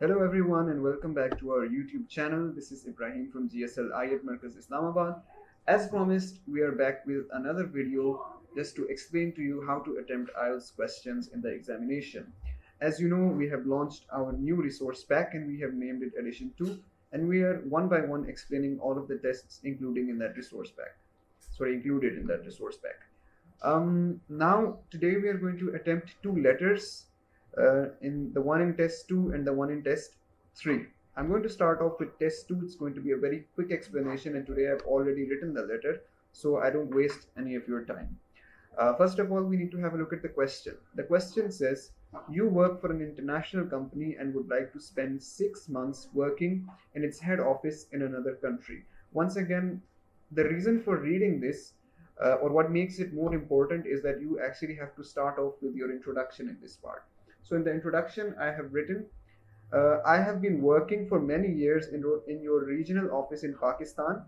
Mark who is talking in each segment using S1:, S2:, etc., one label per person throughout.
S1: Hello everyone and welcome back to our YouTube channel. This is Ibrahim from GSL IET Markaz Islamabad. As promised, we are back with another video just to explain to you how to attempt IELTS questions in the examination. As you know, we have launched our new resource pack and we have named it Edition 2, and we are one by one explaining all of the tests including in that resource pack. Included in that resource pack. Now, today we are going to attempt two letters in the one in test 2 and the one in test 3. I'm going to start off with test 2. It's going to be a very quick explanation, and today I've already written the letter so I don't waste any of your time. First of all, we need to have a look at the question. The question says, you work for an international company and would like to spend 6 months working in its head office in another country. Once again, the reason for reading this or what makes it more important is that you actually have to start off with your introduction in this part. So in the introduction, I have written, I have been working for many years in your regional office in Pakistan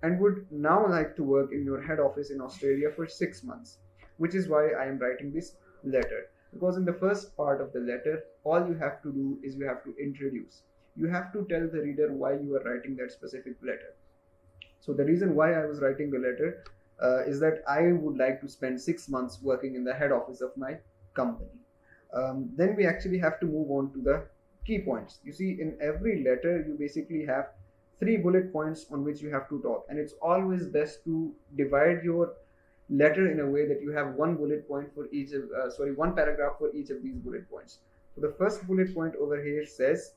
S1: and would now like to work in your head office in Australia for 6 months, which is why I am writing this letter. Because in the first part of the letter, all you have to do is you have to introduce. You have to tell the reader why you are writing that specific letter. So the reason why I was writing the letter is that I would like to spend 6 months working in the head office of my company. Then we actually have to move on to the key points. You see, in every letter, you basically have 3 bullet points on which you have to talk, and it's always best to divide your letter in a way that you have one bullet point for each of one paragraph for each of these bullet points. So the first bullet point over here says,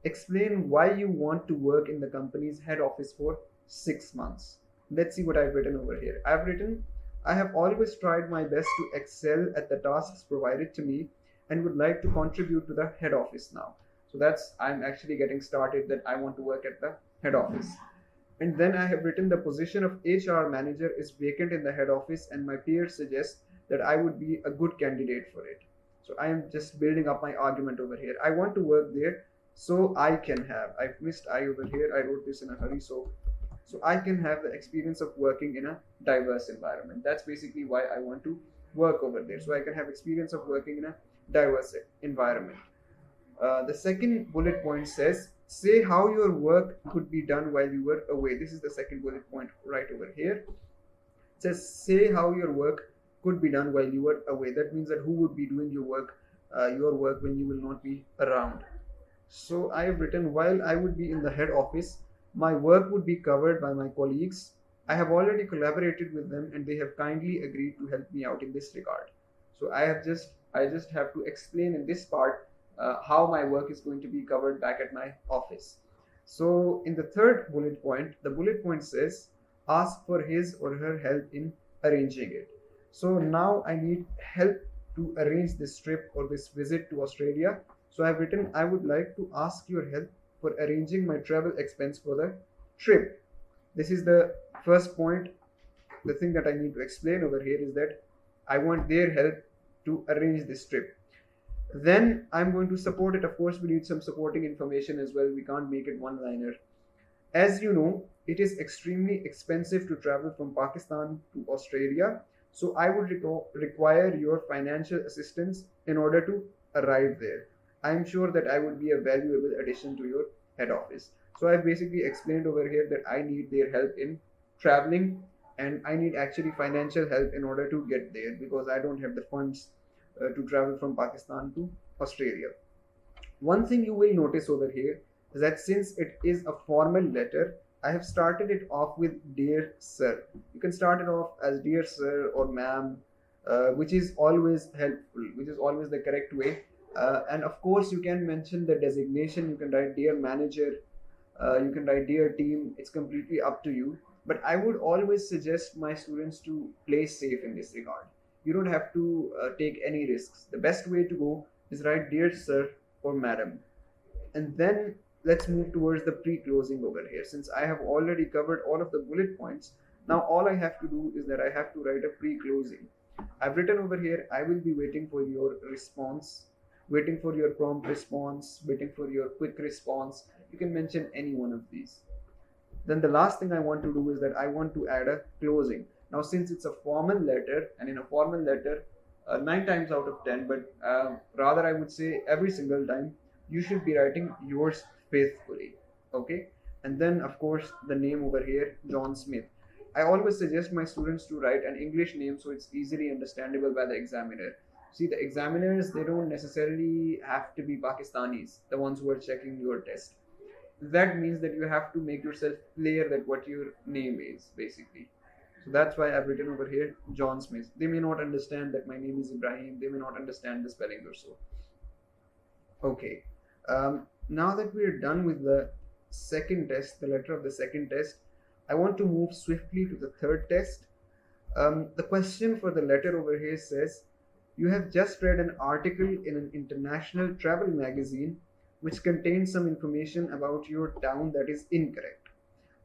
S1: explain why you want to work in the company's head office for 6 months. Let's see what I've written over here. I've written, I have always tried my best to excel at the tasks provided to me and would like to contribute to the head office now. So that's, I'm actually getting started that I want to work at the head office. And then I have written, the position of HR manager is vacant in the head office and my peers suggest that I would be a good candidate for it. So I am just building up my argument over here. I want to work there so I can have, I've missed I over here, I wrote this in a hurry, so I can have the experience of working in a diverse environment. That's basically why I want to work over there, so I can have experience of working in a diverse environment. The second bullet point says, say how your work could be done while you were away. This is the second bullet point right over here. It says, say how your work could be done while you were away. That means that who would be doing your work when you will not be around. So I have written, while I would be in the head office, my work would be covered by my colleagues. I have already collaborated with them and they have kindly agreed to help me out in this regard. So I just have to explain in this part how my work is going to be covered back at my office. So in the third bullet point, the bullet point says, ask for his or her help in arranging it. So now I need help to arrange this trip or this visit to Australia. So I've written, I would like to ask your help for arranging my travel expense for the trip. This is the first point. The thing that I need to explain over here is that I want their help to arrange this trip. Then I'm going to support it. Of course, we need some supporting information as well. We can't make it one liner. As you know, it is extremely expensive to travel from Pakistan to Australia. So I would require your financial assistance in order to arrive there. I am sure that I would be a valuable addition to your head office. So I've basically explained over here that I need their help in traveling and I need actually financial help in order to get there because I don't have the funds to travel from Pakistan to Australia. One thing you will notice over here is that since it is a formal letter, I have started it off with dear sir. You can start it off as dear sir or ma'am, which is always helpful, which is always the correct way. And of course, you can mention the designation. You can write dear manager, you can write dear team. It's completely up to you. But I would always suggest my students to play safe in this regard. You don't have to take any risks. The best way to go is write dear sir or madam. And then let's move towards the pre-closing over here. Since I have already covered all of the bullet points, now all I have to do is that I have to write a pre-closing. I've written over here, I will be waiting for your response, waiting for your prompt response, waiting for your quick response. You can mention any one of these. Then the last thing I want to do is that I want to add a closing. Now, since it's a formal letter, and in a formal letter, 9 times out of 10, but rather I would say every single time, you should be writing yours faithfully. Okay, and then of course the name over here, John Smith. I always suggest my students to write an English name so it's easily understandable by the examiner. See, the examiners, they don't necessarily have to be Pakistanis, the ones who are checking your test. That means that you have to make yourself clear that what your name is basically. So that's why I've written over here John Smith. They may not understand that my name is Ibrahim, they may not understand the spelling or so. Okay, now that we're done with the second test, the letter of the second test, I want to move swiftly to the third test. The question for the letter over here says, you have just read an article in an international travel magazine which contains some information about your town that is incorrect.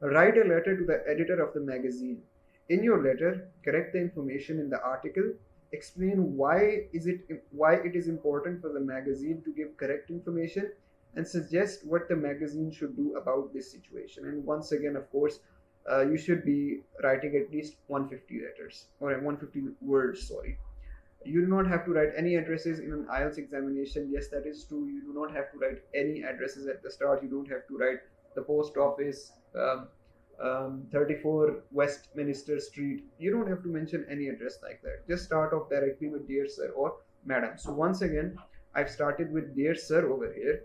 S1: Write a letter to the editor of the magazine. In your letter, correct the information in the article, explain why it is important for the magazine to give correct information, and suggest what the magazine should do about this situation. And once again, of course, you should be writing at least 150 letters or 150 words, sorry. You do not have to write any addresses in an IELTS examination. Yes, that is true. You do not have to write any addresses at the start. You don't have to write the post office, 34 Westminster Street. You don't have to mention any address like that. Just start off directly with dear sir or madam. So once again, I've started with dear sir over here,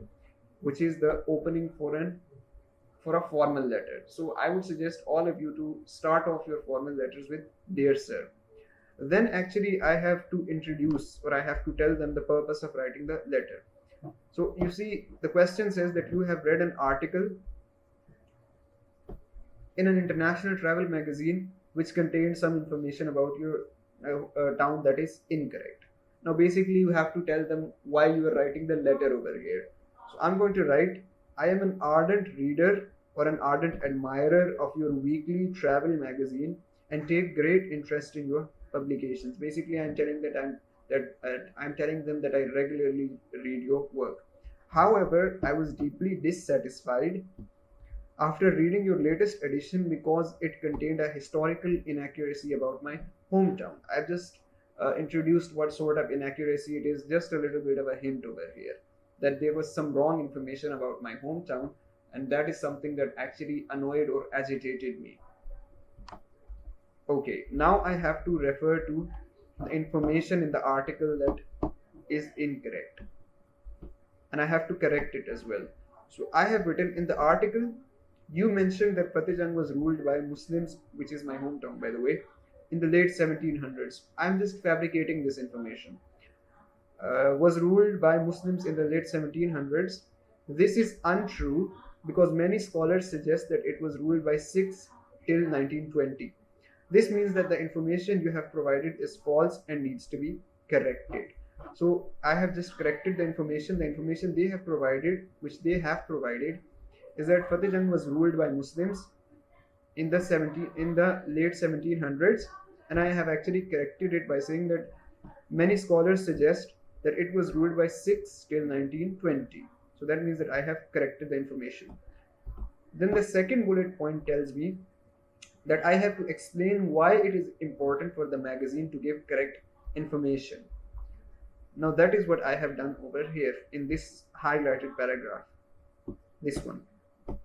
S1: which is the opening for a formal letter. So I would suggest all of you to start off your formal letters with dear sir. Then actually I have to introduce, or I have to tell them the purpose of writing the letter. So you see, the question says that you have read an article in an international travel magazine which contains some information about your town that is incorrect. Now basically you have to tell them why you are writing the letter over here. So I'm going to write, I am an ardent reader or an ardent admirer of your weekly travel magazine and take great interest in your publications. Basically I'm telling I'm telling them that I regularly read your work. However, I was deeply dissatisfied after reading your latest edition because it contained a historical inaccuracy about my hometown. I've just introduced what sort of inaccuracy it is, just a little bit of a hint over here that there was some wrong information about my hometown, and that is something that actually annoyed or agitated me. Okay, now I have to refer to the information in the article that is incorrect, and I have to correct it as well. So I have written in the article, you mentioned that Fatehjung was ruled by Muslims, which is my hometown by the way, in the late 1700s. I'm just fabricating this information. Was ruled by Muslims in the late 1700s. This is untrue because many scholars suggest that it was ruled by Sikhs till 1920. This means that the information you have provided is false and needs to be corrected. So I have just corrected the information. The information they have provided, which they have provided, is that Fatehjung was ruled by Muslims in the late 1700s, and I have actually corrected it by saying that many scholars suggest that it was ruled by Sikhs till 1920. So that means that I have corrected the information. Then the second bullet point tells me that I have to explain why it is important for the magazine to give correct information. Now that is what I have done over here in this highlighted paragraph. This one.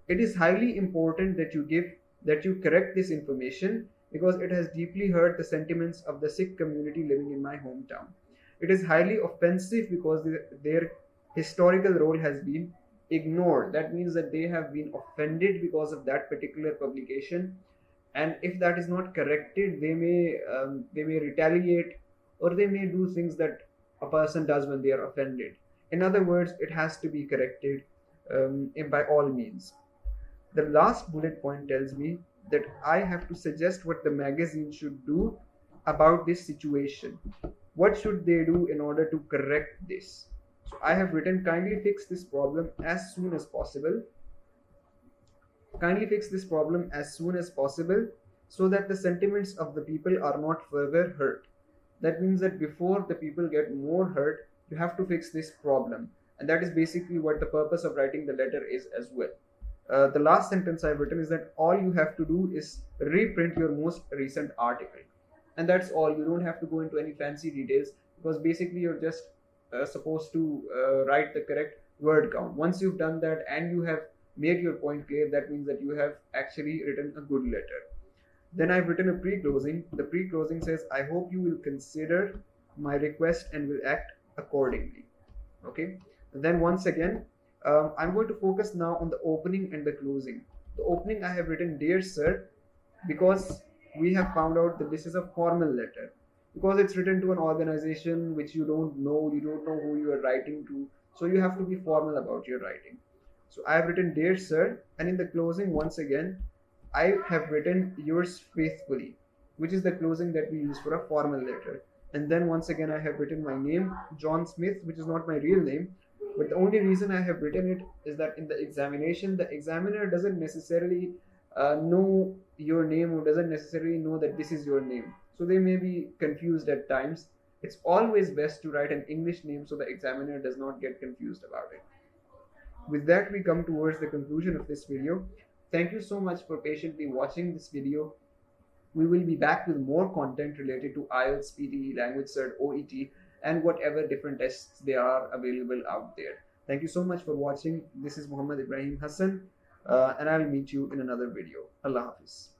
S1: It is highly important that you correct this information because it has deeply hurt the sentiments of the Sikh community living in my hometown. It is highly offensive because their historical role has been ignored. That means that they have been offended because of that particular publication, and if that is not corrected, they may retaliate, or they may do things that a person does when they are offended. In other words, it has to be corrected by all means. The last bullet point tells me that I have to suggest what the magazine should do about this situation. What should they do in order to correct this? So I have written, kindly fix this problem as soon as possible. Kindly fix this problem as soon as possible so that the sentiments of the people are not further hurt. That means that before the people get more hurt, you have to fix this problem. And that is basically what the purpose of writing the letter is as well. The last sentence I've written is that all you have to do is reprint your most recent article. And that's all. You don't have to go into any fancy details because basically you're just supposed to write the correct word count. Once you've done that and you have made your point clear, that means that you have actually written a good letter. Then I've written a pre-closing. The pre-closing says, I hope you will consider my request and will act accordingly. Okay. Then once again, I'm going to focus now on the opening and the closing. The opening I have written, Dear Sir, because we have found out that this is a formal letter. Because it's written to an organization which you don't know who you are writing to, so you have to be formal about your writing. So I have written, Dear Sir, and in the closing, once again, I have written yours faithfully, which is the closing that we use for a formal letter. And then once again, I have written my name, John Smith, which is not my real name. But the only reason I have written it is that in the examination, the examiner doesn't necessarily know your name or doesn't necessarily know that this is your name. So they may be confused at times. It's always best to write an English name so the examiner does not get confused about it. With that, we come towards the conclusion of this video. Thank you so much for patiently watching this video. We will be back with more content related to IELTS, PTE, Language Cert, OET, and whatever different tests there are available out there. Thank you so much for watching. This is Muhammad Ibrahim Hassan, and I'll meet you in another video. Allah Hafiz.